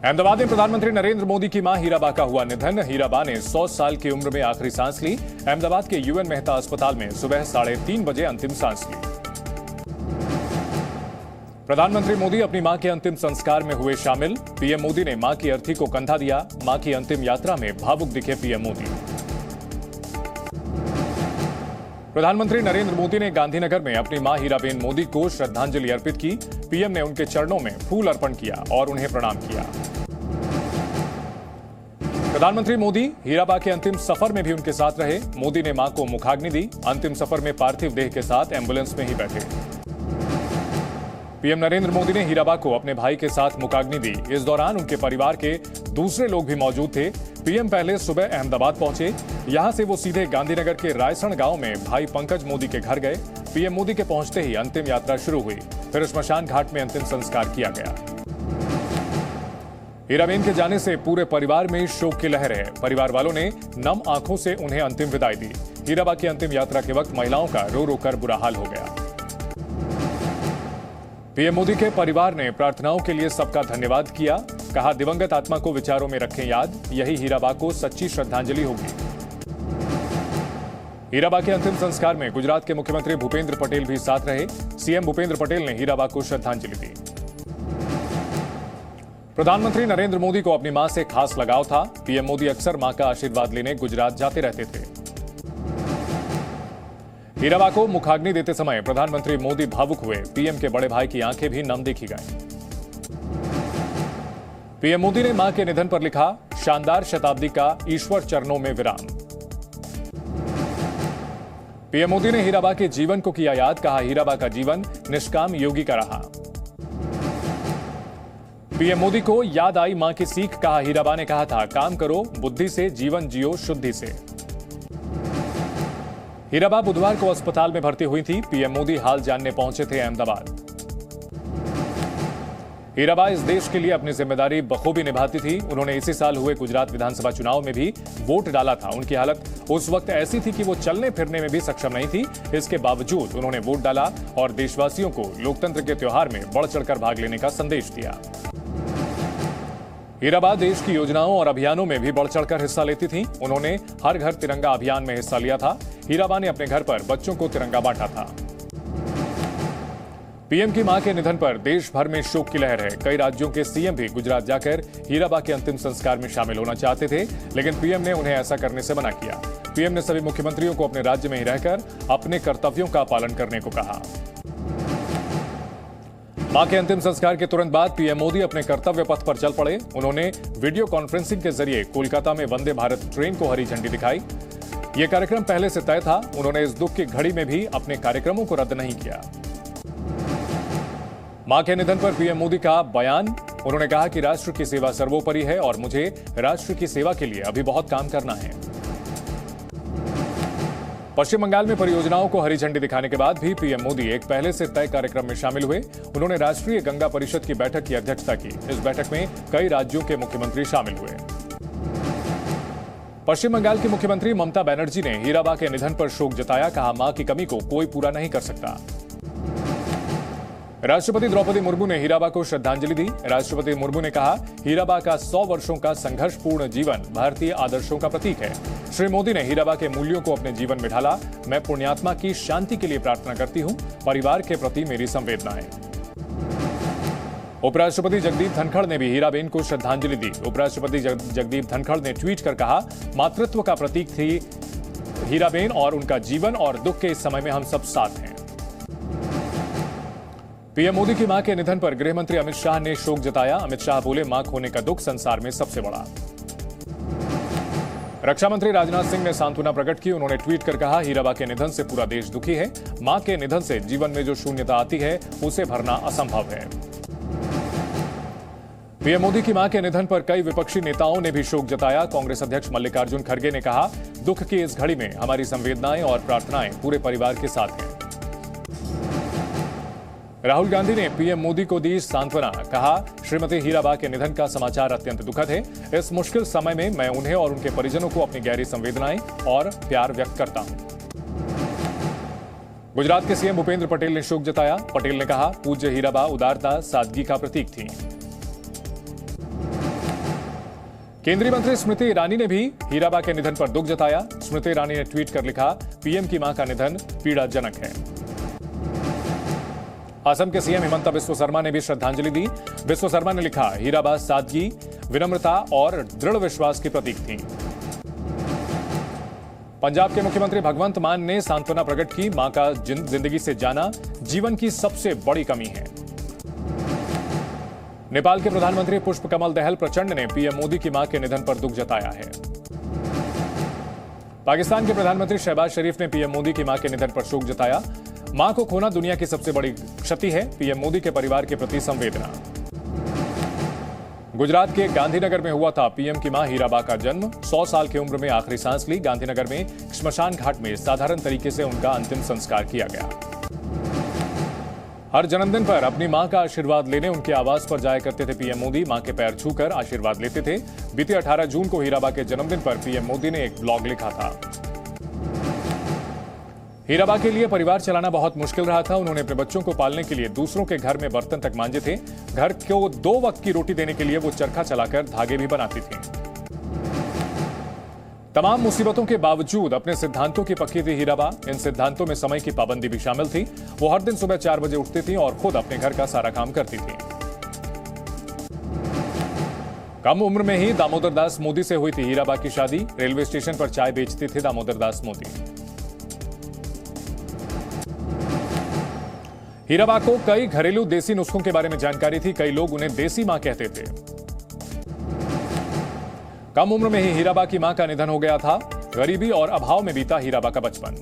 अहमदाबाद में प्रधानमंत्री नरेंद्र मोदी की मां हीराबा का हुआ निधन। हीराबा ने 100 साल की उम्र में आखिरी सांस ली। अहमदाबाद के यूएन मेहता अस्पताल में सुबह 3:30 बजे अंतिम सांस ली। प्रधानमंत्री मोदी अपनी मां के अंतिम संस्कार में हुए शामिल। पीएम मोदी ने मां की अर्थी को कंधा दिया। मां की अंतिम यात्रा में भावुक दिखे पीएम मोदी। प्रधानमंत्री नरेंद्र मोदी ने गांधीनगर में अपनी मां हीराबेन मोदी को श्रद्धांजलि अर्पित की। पीएम ने उनके चरणों में फूल अर्पण किया और उन्हें प्रणाम किया। प्रधानमंत्री मोदी हीराबा के अंतिम सफर में भी उनके साथ रहे। मोदी ने मां को मुखाग्नि दी। अंतिम सफर में पार्थिव देह के साथ एम्बुलेंस में ही बैठे। पीएम नरेंद्र मोदी ने हीराबा को अपने भाई के साथ मुखाग्नि दी। इस दौरान उनके परिवार के दूसरे लोग भी मौजूद थे। पीएम पहले सुबह अहमदाबाद पहुंचे। यहां से वो सीधे गांधीनगर के रायसण गांव में भाई पंकज मोदी के घर गए। पीएम मोदी के पहुंचते ही अंतिम यात्रा शुरू हुई। फिर श्मशान घाट में अंतिम संस्कार किया गया। हीराबेन के जाने से पूरे परिवार में शोक की लहर है। परिवार वालों ने नम आंखों से उन्हें अंतिम विदाई दी। हीराबा की अंतिम यात्रा के वक्त महिलाओं का रो रो कर बुरा हाल हो गया। पीएम मोदी के परिवार ने प्रार्थनाओं के लिए सबका धन्यवाद किया। कहा, दिवंगत आत्मा को विचारों में रखें याद। यही हीराबा को सच्ची श्रद्धांजलि होगी। हीराबा के अंतिम संस्कार में गुजरात के मुख्यमंत्री भूपेंद्र पटेल भी साथ रहे। सीएम भूपेंद्र पटेल ने हीराबा को श्रद्धांजलि दी। प्रधानमंत्री नरेंद्र मोदी को अपनी मां से खास लगाव था। पीएम मोदी अक्सर मां का आशीर्वाद लेने गुजरात जाते रहते थे। हीराबा को मुखाग्नि देते समय प्रधानमंत्री मोदी भावुक हुए। पीएम के बड़े भाई की आंखें भी नम देखी गईं। पीएम मोदी ने मां के निधन पर लिखा, शानदार शताब्दी का ईश्वर चरणों में विराम। पीएम मोदी ने हीराबा के जीवन को किया याद। कहा, हीराबा का जीवन निष्काम योगी का रहा। पीएम मोदी को याद आई मां की सीख। कहा, हीराबा ने कहा था, काम करो बुद्धि से, जीवन जियो शुद्धि से। हीराबा बुधवार को अस्पताल में भर्ती हुई थी। पीएम मोदी हाल जानने पहुंचे थे अहमदाबाद। हीराबा इस देश के लिए अपनी जिम्मेदारी बखूबी निभाती थी। उन्होंने इसी साल हुए गुजरात विधानसभा चुनाव में भी वोट डाला था। उनकी हालत उस वक्त ऐसी थी कि वो चलने फिरने में भी सक्षम नहीं थी। इसके बावजूद उन्होंने वोट डाला और देशवासियों को लोकतंत्र के त्योहार में बढ़ चढ़कर भाग लेने का संदेश दिया। हीराबा देश की योजनाओं और अभियानों में भी बढ़ चढ़कर हिस्सा लेती थीं। उन्होंने हर घर तिरंगा अभियान में हिस्सा लिया था। हीराबा ने अपने घर पर बच्चों को तिरंगा बांटा था। पीएम की मां के निधन पर देश भर में शोक की लहर है। कई राज्यों के सीएम भी गुजरात जाकर हीराबा के अंतिम संस्कार में शामिल होना चाहते थे, लेकिन पीएम ने उन्हें ऐसा करने से मना किया। पीएम ने सभी मुख्यमंत्रियों को अपने राज्य में ही रहकर अपने कर्तव्यों का पालन करने को कहा। मां के अंतिम संस्कार के तुरंत बाद पीएम मोदी अपने कर्तव्य पथ पर चल पड़े। उन्होंने वीडियो कॉन्फ्रेंसिंग के जरिए कोलकाता में वंदे भारत ट्रेन को हरी झंडी दिखाई। यह कार्यक्रम पहले से तय था। उन्होंने इस दुख की घड़ी में भी अपने कार्यक्रमों को रद्द नहीं किया। मां के निधन पर पीएम मोदी का बयान। उन्होंने कहा कि राष्ट्र की सेवा सर्वोपरि है और मुझे राष्ट्र की सेवा के लिए अभी बहुत काम करना है। पश्चिम बंगाल में परियोजनाओं को हरी झंडी दिखाने के बाद भी पीएम मोदी एक पहले से तय कार्यक्रम में शामिल हुए। उन्होंने राष्ट्रीय गंगा परिषद की बैठक की अध्यक्षता की। इस बैठक में कई राज्यों के मुख्यमंत्री शामिल हुए। पश्चिम बंगाल की मुख्यमंत्री ममता बनर्जी ने हीराबा के निधन पर शोक जताया। कहा, मां की कमी को कोई पूरा नहीं कर सकता। राष्ट्रपति द्रौपदी मुर्मू ने हीराबा को श्रद्धांजलि दी। राष्ट्रपति मुर्मू ने कहा, हीराबा का 100 वर्षों का संघर्षपूर्ण जीवन भारतीय आदर्शों का प्रतीक है। श्री मोदी ने हीराबा के मूल्यों को अपने जीवन में ढाला। मैं पुण्यात्मा की शांति के लिए प्रार्थना करती हूं। परिवार के प्रति मेरी संवेदनाएं। उपराष्ट्रपति जगदीप धनखड़ ने भी हीराबेन को श्रद्धांजलि दी। उपराष्ट्रपति जगदीप धनखड़ ने ट्वीट कर कहा, मातृत्व का प्रतीक थी हीराबेन और उनका जीवन और दुख के इस समय में हम सब साथ हैं। पीएम मोदी की मां के निधन पर गृह मंत्री अमित शाह ने शोक जताया। अमित शाह बोले, मां खोने का दुख संसार में सबसे बड़ा। रक्षा मंत्री राजनाथ सिंह ने सांत्वना प्रकट की। उन्होंने ट्वीट कर कहा, हीराबा के निधन से पूरा देश दुखी है। मां के निधन से जीवन में जो शून्यता आती है उसे भरना असंभव है। पीएम मोदी की मां के निधन पर कई विपक्षी नेताओं ने भी शोक जताया। कांग्रेस अध्यक्ष मल्लिकार्जुन खड़गे ने कहा, दुख की इस घड़ी में हमारी संवेदनाएं और प्रार्थनाएं पूरे परिवार के साथ हैं। राहुल गांधी ने पीएम मोदी को दी सांत्वना। कहा, श्रीमती हीराबा के निधन का समाचार अत्यंत दुखद है। इस मुश्किल समय में मैं उन्हें और उनके परिजनों को अपनी गहरी संवेदनाएं और प्यार व्यक्त करता हूं। गुजरात के सीएम भूपेंद्र पटेल ने शोक जताया। पटेल ने कहा, पूज्य हीराबा उदारता, सादगी का प्रतीक थी। केंद्रीय मंत्री स्मृति ईरानी ने भी हीराबा के निधन पर दुख जताया। स्मृति ईरानी ने ट्वीट कर लिखा, पीएम की मां का निधन पीड़ाजनक है। असम के सीएम हिमंता बिस्वा शर्मा ने भी श्रद्धांजलि दी। बिस्वा शर्मा ने लिखा, हीराबा सादगी, विनम्रता और दृढ़ विश्वास की प्रतीक थी। पंजाब के मुख्यमंत्री भगवंत मान ने सांत्वना प्रकट की, मां का जिंदगी से जाना जीवन की सबसे बड़ी कमी है। नेपाल के प्रधानमंत्री पुष्प कमल दहल प्रचंड ने पीएम मोदी की मां के निधन पर दुख जताया है। पाकिस्तान के प्रधानमंत्री शहबाज शरीफ ने पीएम मोदी की मां के निधन पर शोक जताया। मां को खोना दुनिया की सबसे बड़ी क्षति है, पीएम मोदी के परिवार के प्रति संवेदना। गुजरात के गांधीनगर में हुआ था पीएम की मां हीराबा का जन्म। 100 साल की उम्र में आखिरी सांस ली। गांधीनगर में श्मशान घाट में साधारण तरीके से उनका अंतिम संस्कार किया गया। हर जन्मदिन पर अपनी मां का आशीर्वाद लेने उनके आवास पर जाया करते थे पीएम मोदी। मां के पैर छूकर आशीर्वाद लेते थे। बीते 18 जून को हीराबा के जन्मदिन पर पीएम मोदी ने एक ब्लॉग लिखा था। हीराबा के लिए परिवार चलाना बहुत मुश्किल रहा था। उन्होंने अपने बच्चों को पालने के लिए दूसरों के घर में बर्तन तक मांजे थे। घर को 2 वक्त की रोटी देने के लिए वो चरखा चलाकर धागे भी बनाती थी। तमाम मुसीबतों के बावजूद अपने सिद्धांतों की पक्की थी हीराबा। इन सिद्धांतों में समय की पाबंदी भी शामिल थी। वो हर दिन सुबह 4 बजे उठती थी और खुद अपने घर का सारा काम करती थी। कम उम्र में ही दामोदर दास मोदी से हुई थी हीराबा की शादी। रेलवे स्टेशन पर चाय बेचते थे दामोदर दास मोदी। हीराबा को कई घरेलू देसी नुस्खों के बारे में जानकारी थी। कई लोग उन्हें देसी मां कहते थे। कम उम्र में ही हीराबा की मां का निधन हो गया था। गरीबी और अभाव में बीता हीराबा का बचपन।